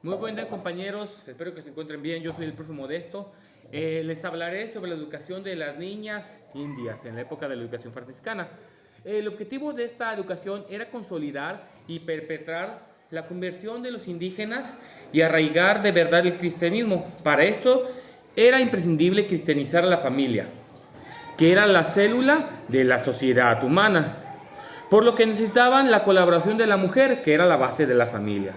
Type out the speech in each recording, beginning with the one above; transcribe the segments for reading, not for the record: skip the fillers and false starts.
Muy buen día, compañeros, espero que se encuentren bien. Yo soy el profe Modesto. Les hablaré sobre la educación de las niñas indias en la época de la educación franciscana. El objetivo de esta educación era consolidar y perpetrar la conversión de los indígenas y arraigar de verdad el cristianismo. Para esto era imprescindible cristianizar a la familia, que era la célula de la sociedad humana, por lo que necesitaban la colaboración de la mujer, que era la base de la familia.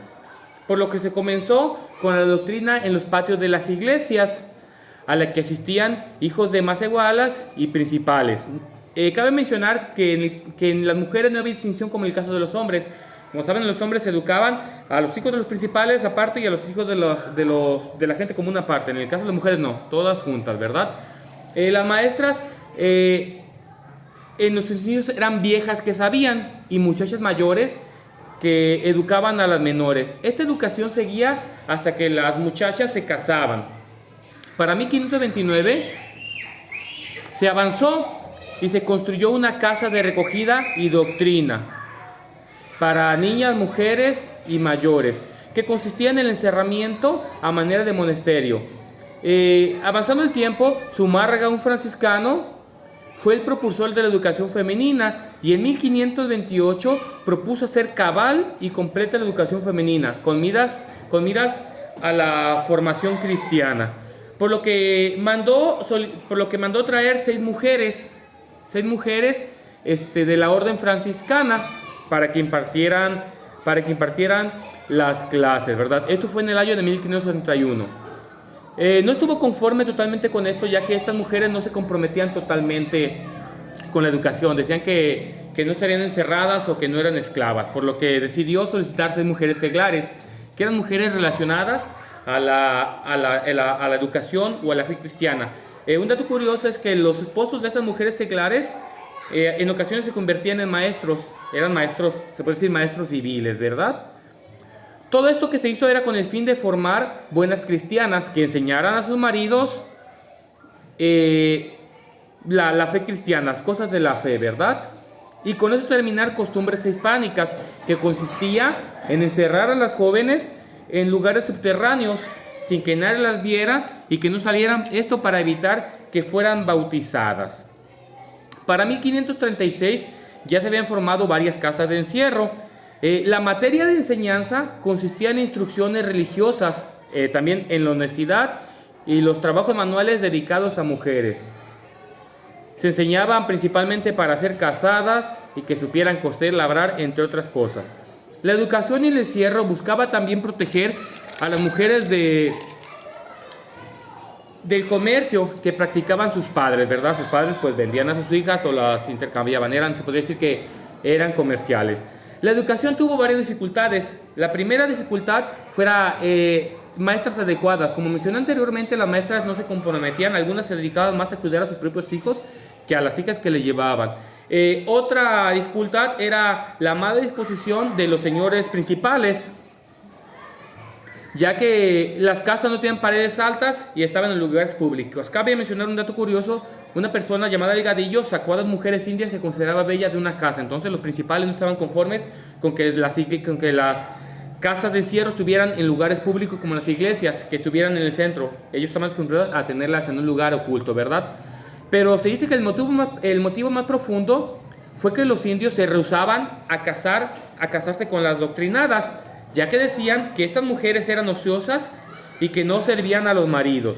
Por lo que se comenzó con la doctrina en los patios de las iglesias, a la que asistían hijos de macehualas y principales. Cabe mencionar que en las mujeres no había distinción como en el caso de los hombres. Como saben, los hombres educaban a los hijos de los principales aparte y a los hijos de la gente común aparte. En el caso de las mujeres no, todas juntas, ¿verdad? Las maestras en los niños eran viejas que sabían y muchachas mayores que educaban a las menores. Esta educación seguía hasta que las muchachas se casaban. Para 1529 se avanzó y se construyó una casa de recogida y doctrina para niñas, mujeres y mayores, que consistía en el encerramiento a manera de monasterio. Avanzando el tiempo, Zumárraga, un franciscano, fue el propulsor de la educación femenina y en 1528 propuso hacer cabal y completa la educación femenina con miras a la formación cristiana, por lo que mandó traer seis mujeres de la orden franciscana para que impartieran las clases, ¿verdad? Esto fue en el año de 1531. No estuvo conforme totalmente con esto, ya que estas mujeres no se comprometían totalmente con la educación. Decían que no estarían encerradas o que no eran esclavas, por lo que decidió solicitar seis mujeres seglares, que eran mujeres relacionadas a la educación o a la fe cristiana. Un dato curioso es que los esposos de estas mujeres seglares en ocasiones se convertían en maestros. Eran maestros, se puede decir maestros civiles, ¿verdad? Todo esto que se hizo era con el fin de formar buenas cristianas que enseñaran a sus maridos la fe cristiana, las cosas de la fe, ¿verdad? Y con eso terminar costumbres hispánicas, que consistía en encerrar a las jóvenes en lugares subterráneos sin que nadie las viera y que no salieran, esto para evitar que fueran bautizadas. Para 1536 ya se habían formado varias casas de encierro. La materia de enseñanza consistía en instrucciones religiosas, también en la honestidad y los trabajos manuales dedicados a mujeres. Se enseñaban principalmente para ser casadas y que supieran coser, labrar, entre otras cosas. La educación y el encierro buscaba también proteger a las mujeres del comercio que practicaban sus padres, ¿verdad? Sus padres pues vendían a sus hijas o las intercambiaban, se podría decir que eran comerciales. La educación tuvo varias dificultades. La primera dificultad fuera maestras adecuadas. Como mencioné anteriormente, las maestras no se comprometían, algunas se dedicaban más a cuidar a sus propios hijos que a las hijas que le llevaban. Otra dificultad era la mala disposición de los señores principales, ya que las casas no tenían paredes altas y estaban en lugares públicos. Cabe mencionar un dato curioso: una persona llamada Delgadillo sacó a las mujeres indias que consideraba bellas de una casa. Entonces los principales no estaban conformes con que las casas de encierro estuvieran en lugares públicos como las iglesias, que estuvieran en el centro. Ellos estaban acostumbrados a tenerlas en un lugar oculto, ¿verdad? Pero se dice que el motivo más profundo fue que los indios se rehusaban a casarse con las doctrinadas, ya que decían que estas mujeres eran ociosas y que no servían a los maridos,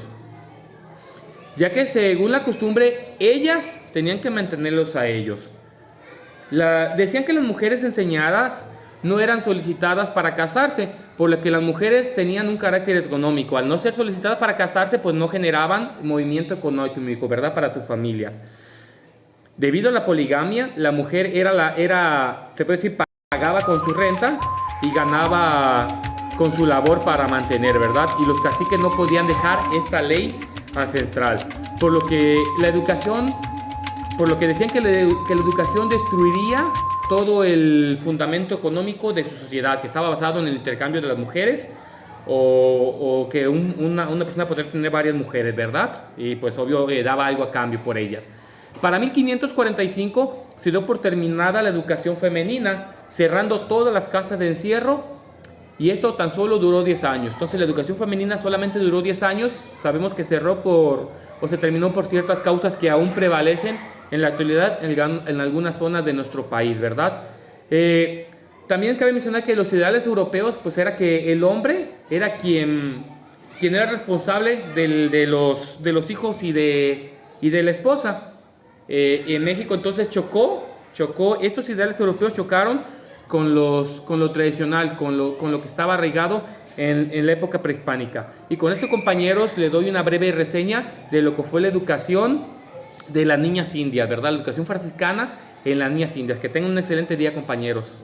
ya que según la costumbre ellas tenían que mantenerlos a ellos. Decían que las mujeres enseñadas no eran solicitadas para casarse, por lo que las mujeres tenían un carácter económico. Al no ser solicitadas para casarse, pues no generaban movimiento económico, ¿verdad?, para sus familias. Debido a la poligamia, la mujer se puede decir, pagaba con su renta y ganaba con su labor para mantener, ¿verdad? Y los caciques no podían dejar esta ley ancestral, por lo que decían que la educación destruiría todo el fundamento económico de su sociedad, que estaba basado en el intercambio de las mujeres, o que una persona podría tener varias mujeres, ¿verdad? Y pues obvio daba algo a cambio por ellas. Para 1545 se dio por terminada la educación femenina, cerrando todas las casas de encierro y esto tan solo duró 10 años. Entonces la educación femenina solamente duró 10 años, sabemos que cerró o se terminó por ciertas causas que aún prevalecen en la actualidad en algunas zonas de nuestro país, ¿verdad? También cabe mencionar que los ideales europeos, pues era que el hombre era quien era responsable de los hijos y de la esposa. En México entonces chocó, estos ideales europeos chocaron con lo tradicional, con lo que estaba arraigado en la época prehispánica. Y con esto, compañeros, les doy una breve reseña de lo que fue la educación de las niñas indias, ¿verdad? La educación franciscana en las niñas indias. Que tengan un excelente día, compañeros.